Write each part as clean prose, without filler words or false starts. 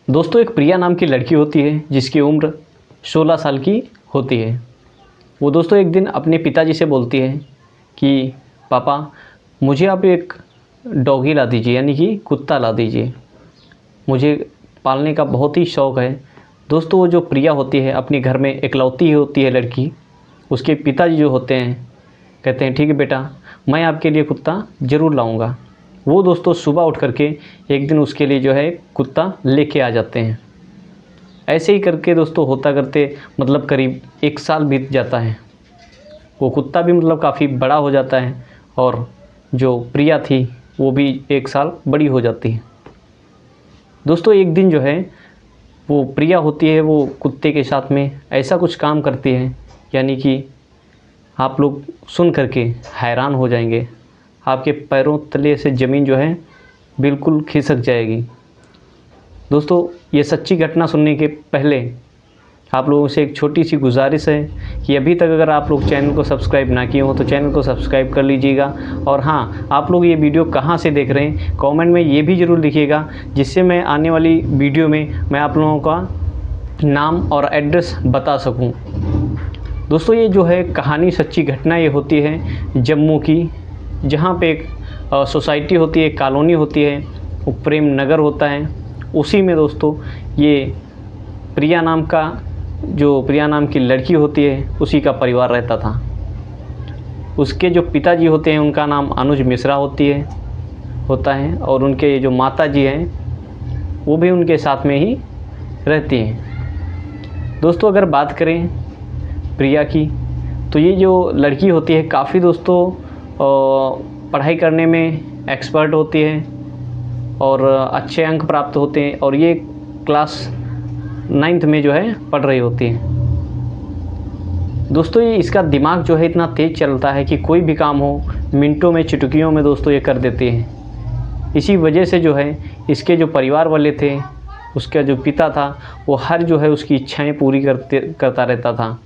दोस्तों एक प्रिया नाम की लड़की होती है जिसकी उम्र 16 साल की होती है। वो दोस्तों एक दिन अपने पिताजी से बोलती है कि पापा मुझे आप एक डॉगी ला दीजिए, यानी कि कुत्ता ला दीजिए, मुझे पालने का बहुत ही शौक़ है। दोस्तों वो जो प्रिया होती है अपने घर में इकलौती ही होती है लड़की। उसके पिताजी जो होते हैं कहते हैं ठीक है बेटा, मैं आपके लिए कुत्ता ज़रूर लाऊंगा। वो दोस्तों सुबह उठ करके एक दिन उसके लिए जो है कुत्ता लेके आ जाते हैं। ऐसे ही करके दोस्तों होता करते मतलब करीब 1 साल बीत जाता है। वो कुत्ता भी मतलब काफ़ी बड़ा हो जाता है और जो प्रिया थी वो भी 1 साल बड़ी हो जाती है। दोस्तों एक दिन जो है वो प्रिया होती है वो कुत्ते के साथ में ऐसा कुछ काम करती है, यानी कि आप लोग सुन करके हैरान हो जाएंगे। आपके पैरों तले से ज़मीन जो है बिल्कुल खिसक जाएगी। दोस्तों ये सच्ची घटना सुनने के पहले आप लोगों से एक छोटी सी गुजारिश है कि अभी तक अगर आप लोग चैनल को सब्सक्राइब ना किए हो तो चैनल को सब्सक्राइब कर लीजिएगा। और हाँ, आप लोग ये वीडियो कहाँ से देख रहे हैं कमेंट में ये भी ज़रूर लिखिएगा, जिससे मैं आने वाली वीडियो में मैं आप लोगों का नाम और एड्रेस बता सकूँ। दोस्तों ये जो है कहानी सच्ची घटना ये होती है जम्मू की, जहाँ पे एक सोसाइटी होती है, एक कॉलोनी होती है, वो प्रेम नगर होता है। उसी में दोस्तों ये प्रिया नाम की लड़की होती है उसी का परिवार रहता था। उसके जो पिताजी होते हैं उनका नाम अनुज मिश्रा होता है और उनके जो माता जी हैं वो भी उनके साथ में ही रहती हैं। दोस्तों अगर बात करें प्रिया की तो ये जो लड़की होती है काफ़ी दोस्तों पढ़ाई करने में एक्सपर्ट होती है और अच्छे अंक प्राप्त होते हैं और ये क्लास 9th में जो है पढ़ रही होती है। दोस्तों ये इसका दिमाग जो है इतना तेज़ चलता है कि कोई भी काम हो मिनटों में चुटकियों में दोस्तों ये कर देते हैं। इसी वजह से जो है इसके जो परिवार वाले थे, उसका जो पिता था वो हर जो है उसकी इच्छाएं पूरी करता रहता था।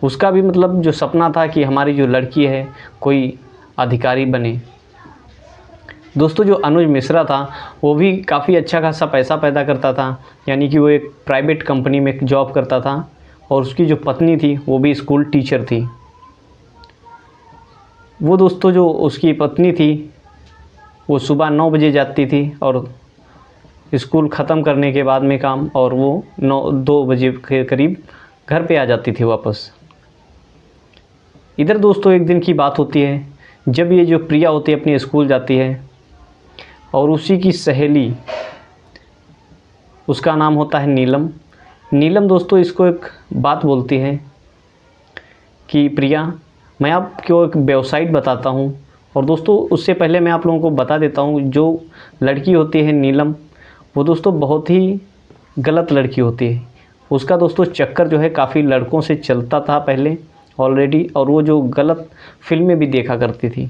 उसका भी मतलब जो सपना था कि हमारी जो लड़की है कोई अधिकारी बने। दोस्तों जो अनुज मिश्रा था वो भी काफ़ी अच्छा खासा पैसा पैदा करता था, यानी कि वो एक प्राइवेट कंपनी में जॉब करता था और उसकी जो पत्नी थी वो भी स्कूल टीचर थी। वो दोस्तों जो उसकी पत्नी थी वो सुबह 9 बजे जाती थी और स्कूल ख़त्म करने के बाद में काम, और वो 2 बजे के करीब घर पे आ जाती थी वापस। इधर दोस्तों एक दिन की बात होती है जब ये जो प्रिया होती है अपनी स्कूल जाती है और उसी की सहेली, उसका नाम होता है नीलम दोस्तों इसको एक बात बोलती है कि प्रिया मैं आपको एक वेबसाइट बताता हूँ। और दोस्तों उससे पहले मैं आप लोगों को बता देता हूँ, जो लड़की होती है नीलम वो दोस्तों बहुत ही गलत लड़की होती है। उसका दोस्तों चक्कर जो है काफ़ी लड़कों से चलता था पहले ऑलरेडी, और वो जो गलत फिल्में भी देखा करती थी।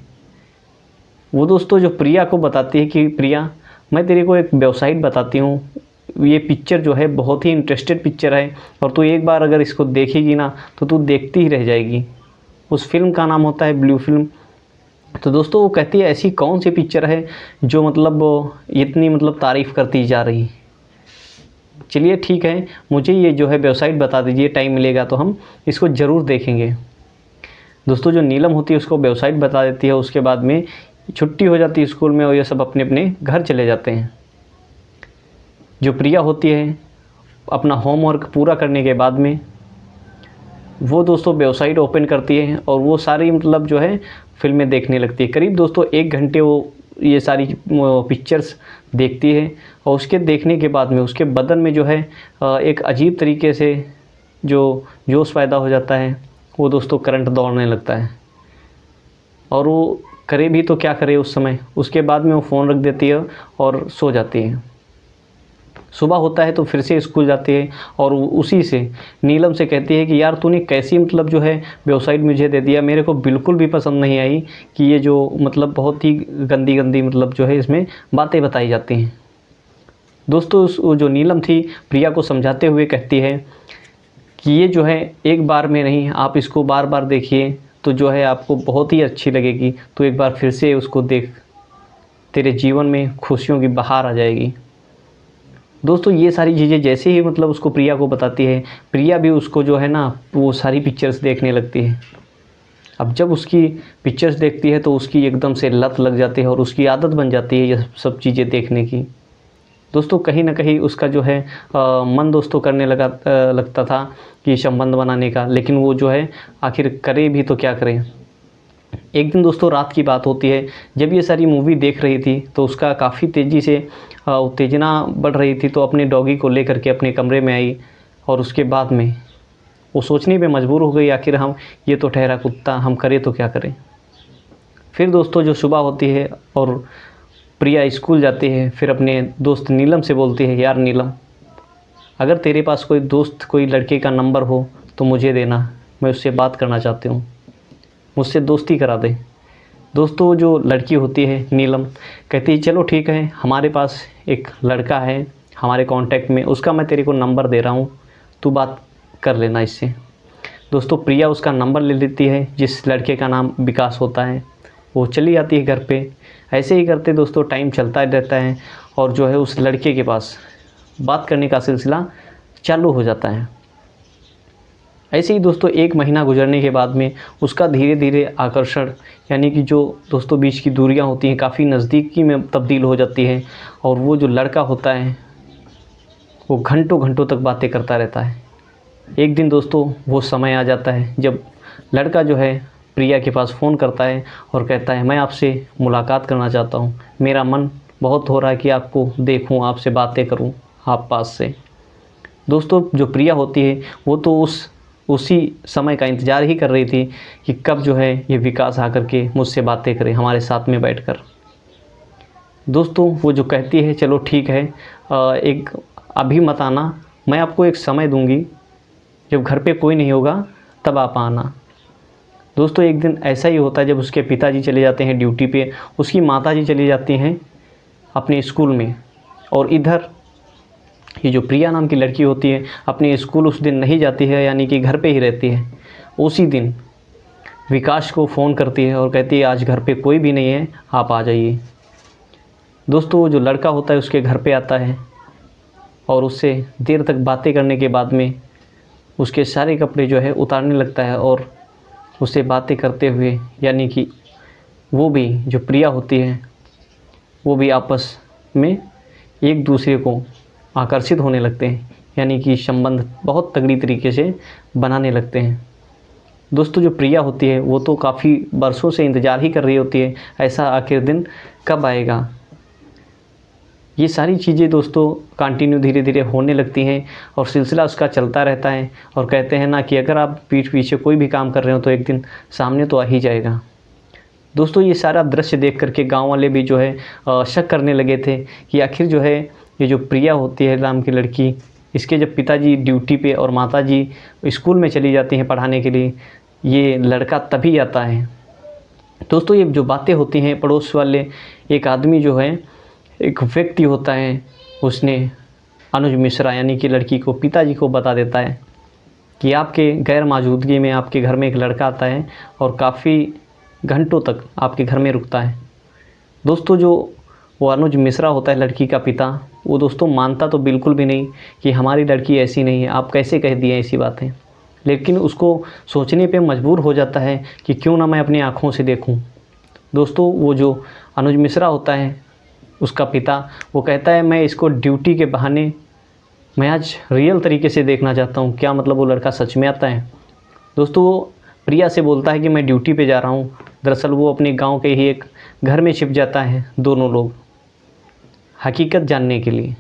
वो दोस्तों जो प्रिया को बताती है कि प्रिया मैं तेरे को एक वेबसाइट बताती हूँ, ये पिक्चर जो है बहुत ही इंटरेस्टेड पिक्चर है और तू एक बार अगर इसको देखेगी ना तो तू देखती ही रह जाएगी। उस फिल्म का नाम होता है ब्लू फिल्म। तो दोस्तों वो कहती है ऐसी कौन सी पिक्चर है जो मतलब इतनी मतलब तारीफ़ करती जा रही। चलिए ठीक है, मुझे ये जो है वेबसाइट बता दीजिए, टाइम मिलेगा तो हम इसको ज़रूर देखेंगे। दोस्तों जो नीलम होती है उसको वेबसाइट बता देती है। उसके बाद में छुट्टी हो जाती है स्कूल में और ये सब अपने अपने घर चले जाते हैं। जो प्रिया होती है अपना होमवर्क पूरा करने के बाद में वो दोस्तों वेबसाइट ओपन करती है और वो सारी मतलब जो है फिल्में देखने लगती है। करीब दोस्तों 1 घंटे वो ये सारी पिक्चर्स देखती है और उसके देखने के बाद में उसके बदन में जो है एक अजीब तरीके से जो जोश पैदा हो जाता है। वो दोस्तों करंट दौड़ने लगता है और वो करे भी तो क्या करे उस समय। उसके बाद में वो फ़ोन रख देती है और सो जाती है। सुबह होता है तो फिर से स्कूल जाती है और उसी से नीलम से कहती है कि यार तूने कैसी मतलब जो है वेबसाइट मुझे दे दिया, मेरे को बिल्कुल भी पसंद नहीं आई कि ये जो मतलब बहुत ही गंदी गंदी मतलब जो है इसमें बातें बताई जाती हैं। दोस्तों जो नीलम थी प्रिया को समझाते हुए कहती है कि ये जो है एक बार में नहीं, आप इसको बार बार देखिए तो जो है आपको बहुत ही अच्छी लगेगी। तो एक बार फिर से उसको देख, तेरे जीवन में खुशियों की बहार आ जाएगी। दोस्तों ये सारी चीज़ें जैसे ही मतलब उसको प्रिया को बताती है, प्रिया भी उसको जो है ना वो सारी पिक्चर्स देखने लगती है। अब जब उसकी पिक्चर्स देखती है तो उसकी एकदम से लत लग जाती है और उसकी आदत बन जाती है ये सब चीज़ें देखने की। दोस्तों कहीं न कहीं उसका जो है मन दोस्तों करने लगता था कि संबंध बनाने का, लेकिन वो जो है आखिर करे भी तो क्या करे। एक दिन दोस्तों रात की बात होती है, जब ये सारी मूवी देख रही थी तो उसका काफ़ी तेज़ी से उत्तेजना बढ़ रही थी, तो अपने डॉगी को लेकर के अपने कमरे में आई और उसके बाद में वो सोचने पे मजबूर हो गई, आखिर हम ये तो ठहरा कुत्ता, हम करें तो क्या करें। फिर दोस्तों जो सुबह होती है और प्रिया स्कूल जाती है, फिर अपने दोस्त नीलम से बोलती है, यार नीलम, अगर तेरे पास कोई दोस्त कोई लड़के का नंबर हो तो मुझे देना, मैं उससे बात करना चाहती हूँ, मुझसे दोस्ती करा दे। दोस्तों जो लड़की होती है नीलम कहती है, चलो ठीक है, हमारे पास एक लड़का है हमारे कांटेक्ट में, उसका मैं तेरे को नंबर दे रहा हूँ, तू बात कर लेना इससे। दोस्तों प्रिया उसका नंबर ले लेती है, जिस लड़के का नाम विकास होता है। वो चली जाती है घर पे। ऐसे ही करते दोस्तों टाइम चलता रहता है और जो है उस लड़के के पास बात करने का सिलसिला चालू हो जाता है। ऐसे ही दोस्तों 1 महीना गुजरने के बाद में उसका धीरे धीरे आकर्षण, यानी कि जो दोस्तों बीच की दूरियां होती हैं काफ़ी नज़दीकी में तब्दील हो जाती है और वो जो लड़का होता है वो घंटों घंटों तक बातें करता रहता है। एक दिन दोस्तों वो समय आ जाता है जब लड़का जो है प्रिया के पास फ़ोन करता है और कहता है, मैं आपसे मुलाकात करना चाहता हूँ, मेरा मन बहुत हो रहा है कि आपको देखूँ, आपसे बातें करूँ आप पास से। दोस्तों जो प्रिया होती है वो तो उसी समय का इंतज़ार ही कर रही थी कि कब जो है ये विकास आकर के मुझसे बातें करे हमारे साथ में बैठकर। दोस्तों वो जो कहती है, चलो ठीक है, एक अभी मत आना, मैं आपको एक समय दूंगी, जब घर पे कोई नहीं होगा तब आप आना। दोस्तों एक दिन ऐसा ही होता है जब उसके पिताजी चले जाते हैं ड्यूटी पे, उसकी माताजी चली जाती हैं अपने स्कूल में, और इधर ये जो प्रिया नाम की लड़की होती है अपने स्कूल उस दिन नहीं जाती है, यानी कि घर पे ही रहती है। उसी दिन विकास को फ़ोन करती है और कहती है, आज घर पे कोई भी नहीं है, आप आ जाइए। दोस्तों जो लड़का होता है उसके घर पे आता है और उससे देर तक बातें करने के बाद में उसके सारे कपड़े जो है उतारने लगता है और उससे बातें करते हुए, यानी कि वो भी जो प्रिया होती है वो भी आपस में एक दूसरे को आकर्षित होने लगते हैं, यानी कि संबंध बहुत तगड़ी तरीके से बनाने लगते हैं। दोस्तों जो प्रिया होती है वो तो काफ़ी बरसों से इंतज़ार ही कर रही होती है, ऐसा आखिर दिन कब आएगा। ये सारी चीज़ें दोस्तों कंटिन्यू धीरे धीरे होने लगती हैं और सिलसिला उसका चलता रहता है, और कहते हैं ना कि अगर आप पीठ पीछे कोई भी काम कर रहे हो तो एक दिन सामने तो आ ही जाएगा। दोस्तों ये सारा दृश्य देख करके गांव वाले भी जो है शक करने लगे थे कि आखिर जो है ये जो प्रिया होती है नाम की लड़की, इसके जब पिताजी ड्यूटी पे और माताजी स्कूल में चली जाती हैं पढ़ाने के लिए, ये लड़का तभी आता है। दोस्तों ये जो बातें होती हैं, पड़ोस वाले एक आदमी जो है, एक व्यक्ति होता है, उसने अनुज मिश्रा यानी कि लड़की को पिताजी को बता देता है कि आपके गैर मौजूदगी में आपके घर में एक लड़का आता है और काफ़ी घंटों तक आपके घर में रुकता है। दोस्तों जो वो अनुज मिश्रा होता है लड़की का पिता, वो दोस्तों मानता तो बिल्कुल भी नहीं कि हमारी लड़की ऐसी नहीं है, आप कैसे कह दिए ऐसी बातें, लेकिन उसको सोचने पे मजबूर हो जाता है कि क्यों ना मैं अपनी आँखों से देखूं। दोस्तों वो जो अनुज मिश्रा होता है उसका पिता, वो कहता है, मैं इसको ड्यूटी के बहाने मैं आज रियल तरीके से देखना चाहता हूँ, क्या मतलब वो लड़का सच में आता है। दोस्तों वो प्रिया से बोलता है कि मैं ड्यूटी पे जा रहा हूँ, दरअसल वो अपने गांव के ही एक घर में छिप जाता है, दोनों लोग हकीकत जानने के लिए।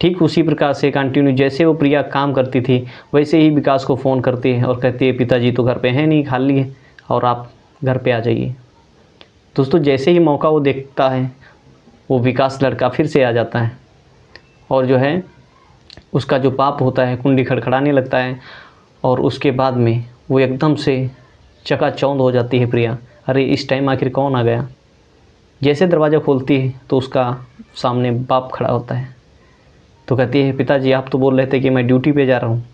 ठीक उसी प्रकार से कंटिन्यू जैसे वो प्रिया काम करती थी वैसे ही विकास को फ़ोन करती है और कहती है, पिताजी तो घर पे हैं नहीं, खाली है, और आप घर पे आ जाइए। दोस्तों जैसे ही मौका वो देखता है, वो विकास लड़का फिर से आ जाता है और जो है उसका जो पाप होता है कुंडी खड़खड़ाने लगता है, और उसके बाद में वो एकदम से चकाचौंध हो जाती है प्रिया, अरे इस टाइम आखिर कौन आ गया। जैसे दरवाज़ा खोलती है तो उसका सामने बाप खड़ा होता है, तो कहती है, पिताजी आप तो बोल रहे थे कि मैं ड्यूटी पे जा रहा हूँ।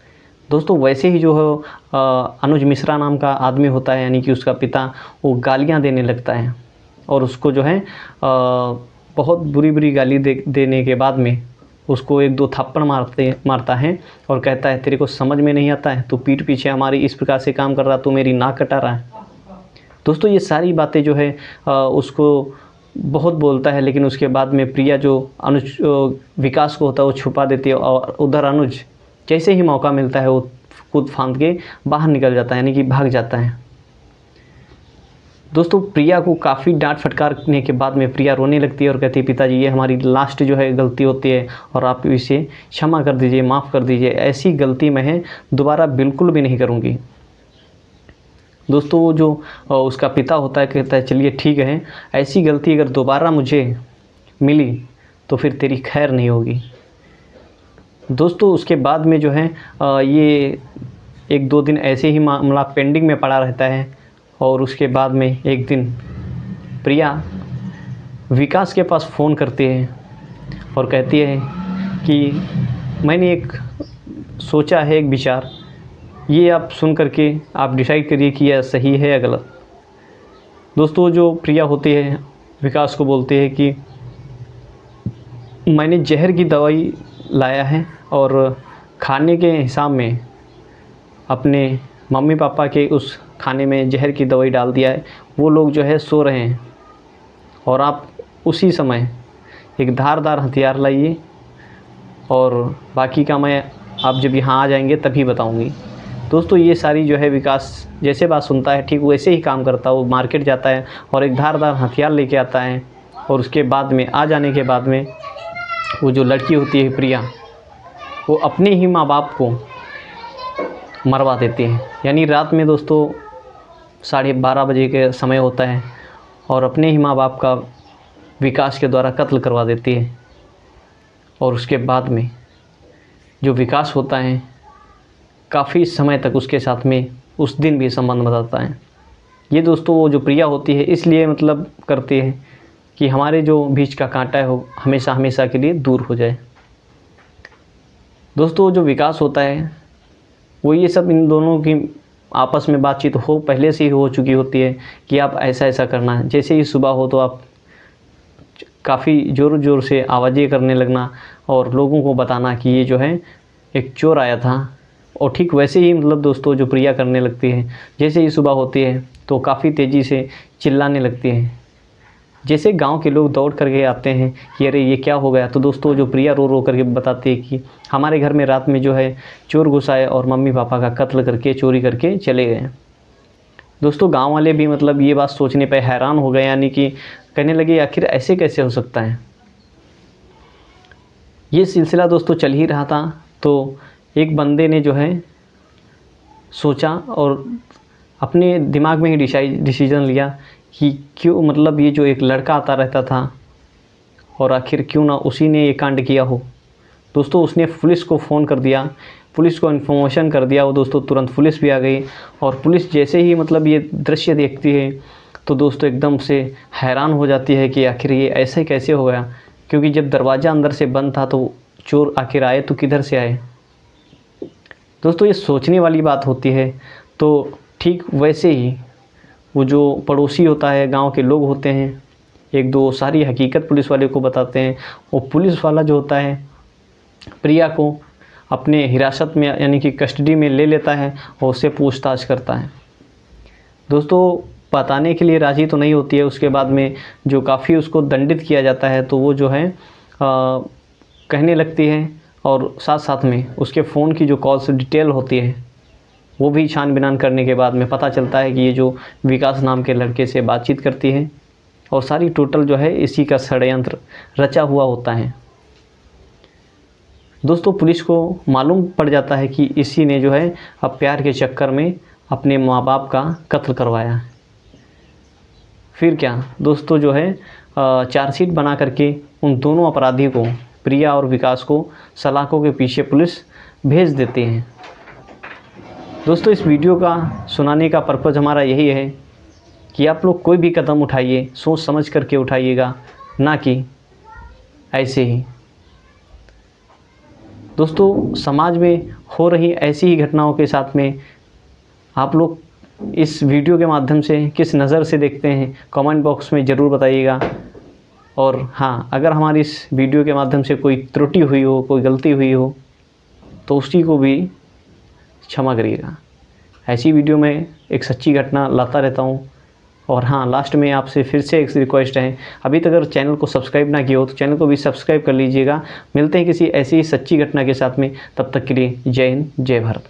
दोस्तों वैसे ही जो है अनुज मिश्रा नाम का आदमी होता है, यानी कि उसका पिता, वो गालियाँ देने लगता है और उसको जो है बहुत बुरी बुरी गाली देने के बाद में उसको एक दो थप्पड़ मारता है और कहता है तेरे को समझ में नहीं आता है, तू पीठ पीछे हमारी इस प्रकार से काम कर रहा, तू मेरी नाक कटा रहा है। दोस्तों ये सारी बातें जो है उसको बहुत बोलता है, लेकिन उसके बाद में प्रिया जो विकास को होता है वो छुपा देती है, और उधर अनुज जैसे ही मौका मिलता है वो कूद फांद के बाहर निकल जाता है, यानी कि भाग जाता है। दोस्तों प्रिया को काफ़ी डांट फटकारने के बाद में प्रिया रोने लगती है और कहती है पिताजी ये हमारी लास्ट जो है गलती होती है और आप इसे क्षमा कर दीजिए, माफ़ कर दीजिए, ऐसी गलती मैं दोबारा बिल्कुल भी नहीं करूँगी। दोस्तों वो जो उसका पिता होता है कहता है चलिए ठीक है, ऐसी गलती अगर दोबारा मुझे मिली तो फिर तेरी खैर नहीं होगी। दोस्तों उसके बाद में जो है ये एक दो दिन ऐसे ही मामला पेंडिंग में पड़ा रहता है, और उसके बाद में एक दिन प्रिया विकास के पास फ़ोन करती है और कहती है कि मैंने एक सोचा है, एक विचार, ये आप सुन करके आप डिसाइड करिए कि यह सही है या गलत। दोस्तों जो प्रिया होती है विकास को बोलती है कि मैंने जहर की दवाई लाया है और खाने के हिसाब में अपने मम्मी पापा के उस खाने में जहर की दवाई डाल दिया है, वो लोग जो है सो रहे हैं, और आप उसी समय एक धारदार हथियार लाइए और बाकी का मैं आप जब यहाँ आ जाएंगे तभी बताऊँगी। दोस्तों ये सारी जो है विकास जैसे बात सुनता है ठीक वैसे ही काम करता है। वो मार्केट जाता है और एक धारदार हथियार लेके आता है, और उसके बाद में आ जाने के बाद में वो जो लड़की होती है प्रिया, वो अपने ही माँ बाप को मरवा देती है। यानी रात में दोस्तों 12:30 बजे के समय होता है, और अपने ही माँ बाप का विकास के द्वारा कत्ल करवा देती है। और उसके बाद में जो विकास होता है काफ़ी समय तक उसके साथ में उस दिन भी संबंध बताता है। ये दोस्तों वो जो प्रिया होती है इसलिए मतलब करती है कि हमारे जो बीच का कांटा है वो हमेशा हमेशा के लिए दूर हो जाए। दोस्तों जो विकास होता है वो ये सब इन दोनों की आपस में बातचीत पहले से ही हो चुकी होती है कि आप ऐसा ऐसा करना है। जैसे ही सुबह हो तो आप काफ़ी ज़ोर ज़ोर से आवाज़ें करने लगना और लोगों को बताना कि ये जो है एक चोर आया था। और ठीक वैसे ही मतलब दोस्तों जो प्रिया करने लगती है, जैसे ही सुबह होती है तो काफ़ी तेज़ी से चिल्लाने लगती है। जैसे गांव के लोग दौड़ करके आते हैं कि अरे ये क्या हो गया, तो दोस्तों जो प्रिया रो रो करके बताती है कि हमारे घर में रात में जो है चोर घुस आए और मम्मी पापा का कत्ल करके चोरी करके चले गए। दोस्तों गांव वाले भी मतलब ये बात सोचने पे हैरान हो गए, यानी कि कहने लगे आखिर ऐसे कैसे हो सकता है। ये सिलसिला दोस्तों चल ही रहा था, तो एक बंदे ने जो है सोचा और अपने दिमाग में ही डिसीजन लिया कि क्यों मतलब ये जो एक लड़का आता रहता था और आखिर क्यों ना उसी ने ये कांड किया हो। दोस्तों उसने पुलिस को फ़ोन कर दिया, पुलिस को इन्फॉर्मेशन कर दिया। वो दोस्तों तुरंत पुलिस भी आ गई, और पुलिस जैसे ही मतलब ये दृश्य देखती है तो दोस्तों एकदम से हैरान हो जाती है कि आखिर ये ऐसे कैसे हो गया, क्योंकि जब दरवाज़ा अंदर से बंद था तो चोर आखिर आए तो किधर से आए। दोस्तों ये सोचने वाली बात होती है। तो ठीक वैसे ही वो जो पड़ोसी होता है, गांव के लोग होते हैं, एक दो सारी हकीकत पुलिस वाले को बताते हैं। वो पुलिस वाला जो होता है प्रिया को अपने हिरासत में यानी कि कस्टडी में ले लेता है और उससे पूछताछ करता है। दोस्तों बताने के लिए राज़ी तो नहीं होती है। उसके बाद में जो काफ़ी उसको दंडित किया जाता है तो वो जो है कहने लगती है, और साथ साथ में उसके फ़ोन की जो कॉल्स डिटेल होती है वो भी छानबीन करने के बाद में पता चलता है कि ये जो विकास नाम के लड़के से बातचीत करती है, और सारी टोटल जो है इसी का षड्यंत्र रचा हुआ होता है। दोस्तों पुलिस को मालूम पड़ जाता है कि इसी ने जो है अब प्यार के चक्कर में अपने माँ बाप का कत्ल करवाया। फिर क्या दोस्तों जो है चार्जशीट बना करके उन दोनों अपराधी को, प्रिया और विकास को, सलाखों के पीछे पुलिस भेज देती है। दोस्तों इस वीडियो का सुनाने का पर्पज़ हमारा यही है कि आप लोग कोई भी कदम उठाइए सोच समझ करके उठाइएगा, ना कि ऐसे ही। दोस्तों समाज में हो रही ऐसी ही घटनाओं के साथ में आप लोग इस वीडियो के माध्यम से किस नज़र से देखते हैं, कमेंट बॉक्स में ज़रूर बताइएगा। और हाँ, अगर हमारी इस वीडियो के माध्यम से कोई त्रुटि हुई हो, कोई गलती हुई हो, तो उसी को भी क्षमा करिएगा। ऐसी वीडियो में एक सच्ची घटना लाता रहता हूँ। और हाँ, लास्ट में आपसे फिर से एक रिक्वेस्ट है, अभी तक अगर चैनल को सब्सक्राइब ना किया हो तो चैनल को भी सब्सक्राइब कर लीजिएगा। मिलते हैं किसी ऐसी सच्ची घटना के साथ में, तब तक के लिए जय हिंद, जय भारत।